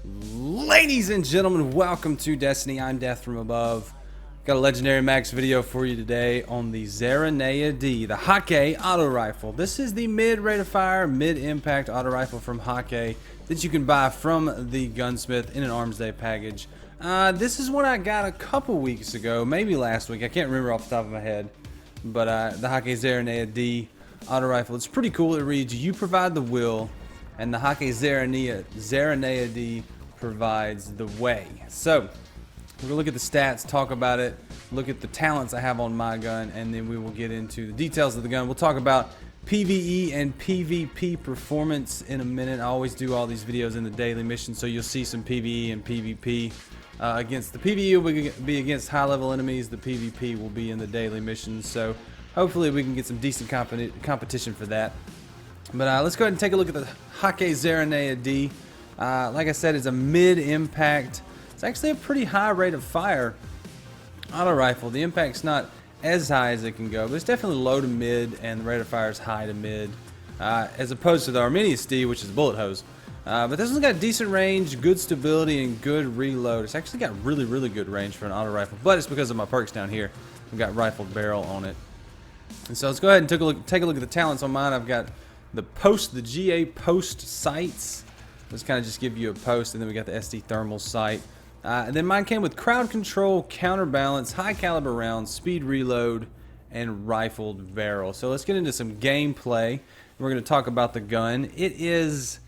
Ladies and gentlemen, welcome to Destiny. I'm Death from Above. Got a legendary max video for you today on the Zarinaea-D, the Hakke auto rifle. This is the mid rate of fire, mid impact auto rifle from Hakke that you can buy from the gunsmith in an Armsday package. This is one I got a couple weeks ago, maybe last week. I can't remember off the top of my head, but the Hakke Zarinaea-D auto rifle. It's pretty cool. It reads, "You provide the will, and the Hakke Zarinaea-D provides the way." So we're gonna look at the stats, talk about it, look at the talents I have on my gun, and then we will get into the details of the gun. We'll talk about PvE and PvP performance in a minute. I always do all these videos in the daily mission, so you'll see some PvE and PvP. Against the PvE will be against high level enemies, the PvP will be in the daily missions, so hopefully we can get some decent competition for that. But let's go ahead and take a look at the Hakke Zarinaea-D. Like I said, it's a mid-impact. It's actually a pretty high rate of fire auto rifle. The impact's not as high as it can go, but it's definitely low to mid, and the rate of fire is high to mid, as opposed to the Armsday, which is a bullet hose. But this one's got decent range, good stability, and good reload. It's actually got really good range for an auto rifle, but it's because of my perks down here. I've got rifled barrel on it. And so let's go ahead and take a look at the talents on mine. I've got the GA post sights. Let's kind of just give you a post, and then we got the SD thermal sight. And then mine came with crowd control, counterbalance, high caliber rounds, speed reload, and rifled barrel. So let's get into some gameplay. We're going to talk about the gun. It is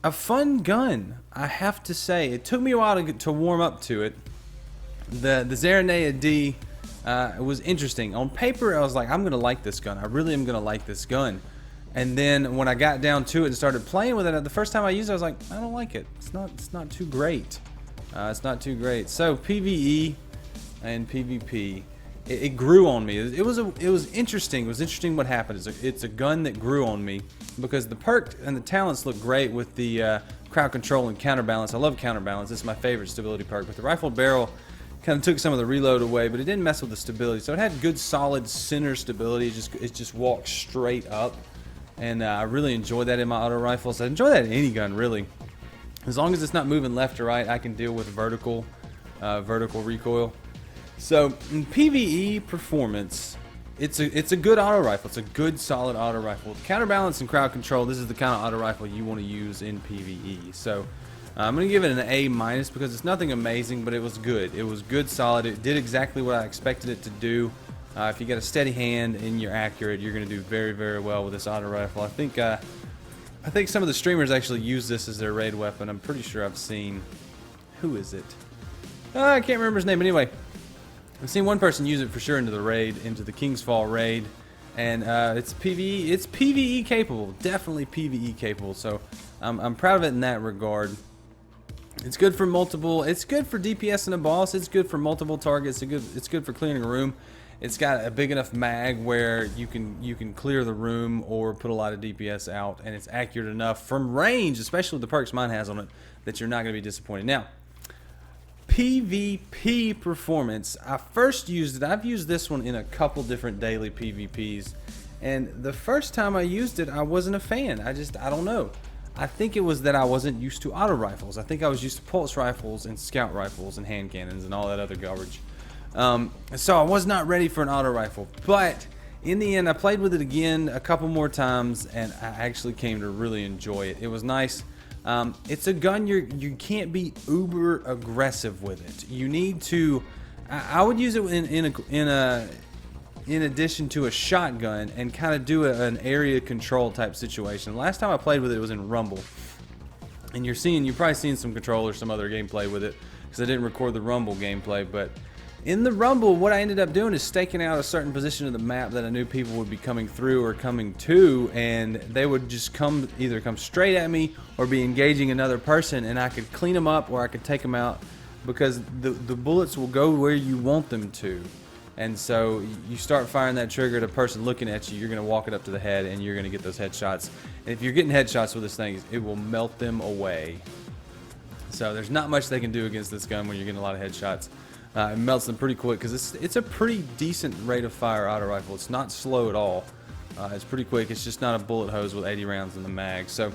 a fun gun, I have to say. It took me a while to warm up to it. The Zarinaea-D was interesting. On paper, I was like, I'm going to like this gun. I really am going to like this gun. And then when I got down to it and started playing with it, the first time I used it, I was like, I don't like it. It's not too great. It's not too great. So PvE and PvP, it grew on me. It was interesting. It was interesting what happened. It's a gun that grew on me because the perk and the talents look great with the crowd control and counterbalance. I love counterbalance. It's my favorite stability perk. But the rifled barrel kind of took some of the reload away, but it didn't mess with the stability. So it had good, solid center stability. It just walked straight up. And I really enjoy that in my auto rifles. I enjoy that in any gun, really. As long as it's not moving left or right, I can deal with vertical recoil. So in PvE performance, it's a good auto rifle. It's a good, solid auto rifle. With counterbalance and crowd control, this is the kind of auto rifle you want to use in PvE. So I'm going to give it an A- because it's nothing amazing, but it was good. It was good, solid. It did exactly what I expected it to do. If you got a steady hand and you're accurate, you're going to do very well with this auto rifle. I think some of the streamers actually use this as their raid weapon. I'm pretty sure I've seen, who is it? I can't remember his name. But anyway, I've seen one person use it for sure into the raid, into the King's Fall raid, and it's PvE. It's PvE capable, definitely PvE capable. So I'm proud of it in that regard. It's good for multiple. It's good for DPS and a boss. It's good for multiple targets. It's good for clearing a room. It's got a big enough mag where you can clear the room or put a lot of DPS out, and it's accurate enough from range, especially with the perks mine has on it, that you're not going to be disappointed. Now, PvP performance. I first used it. I've used this one in a couple different daily PvPs, and the first time I used it, I wasn't a fan. I don't know. I think it was that I wasn't used to auto rifles. I think I was used to pulse rifles and scout rifles and hand cannons and all that other garbage. So I was not ready for an auto rifle, but in the end I played with it again a couple more times, and I actually came to really enjoy it. It was nice. It's a gun you can't be uber aggressive with it. You need to. I would use it in addition to a shotgun and kind of do an area control type situation. Last time I played with it was in Rumble, and you're probably seeing some control or some other gameplay with it because I didn't record the Rumble gameplay, but. In the Rumble, what I ended up doing is staking out a certain position of the map that I knew people would be coming through or coming to, and they would just either come straight at me or be engaging another person, and I could clean them up or I could take them out because the bullets will go where you want them to. And so you start firing that trigger at a person looking at you, you're going to walk it up to the head and you're going to get those headshots. And if you're getting headshots with this thing, it will melt them away. So there's not much they can do against this gun when you're getting a lot of headshots. It melts them pretty quick because it's a pretty decent rate of fire auto rifle. It's not slow at all. It's pretty quick. It's just not a bullet hose with 80 rounds in the mag. So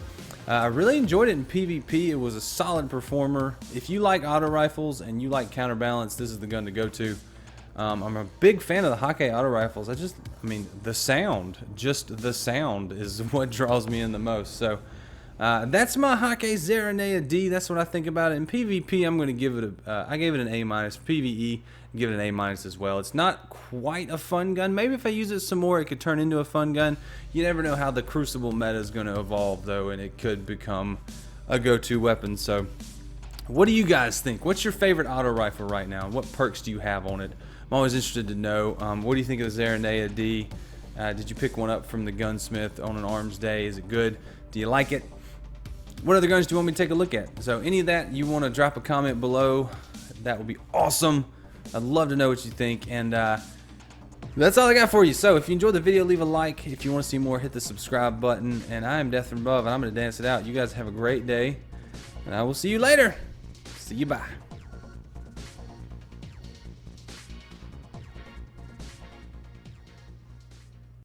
I really enjoyed it in PvP. It was a solid performer. If you like auto rifles and you like counterbalance, this is the gun to go to. I'm a big fan of the Hakke auto rifles. I mean, the sound is what draws me in the most. So that's my Hakke Zarinaea-D. That's what I think about it. In PvP, I'm going to give it I gave it an A-. PvE, give it an A- as well. It's not quite a fun gun. Maybe if I use it some more, it could turn into a fun gun. You never know how the Crucible meta is going to evolve, though, and it could become a go-to weapon. So what do you guys think? What's your favorite auto rifle right now? What perks do you have on it? I'm always interested to know. What do you think of the Zarinaea-D? Did you pick one up from the gunsmith on an Armsday? Is it good? Do you like it? What other guns do you want me to take a look at? So any of that, you want to drop a comment below, that would be awesome. I'd love to know what you think. And that's all I got for you. So if you enjoyed the video, leave a like. If you want to see more, hit the subscribe button. And I am Death from Above, and I'm going to dance it out. You guys have a great day, and I will see you later. See you, bye.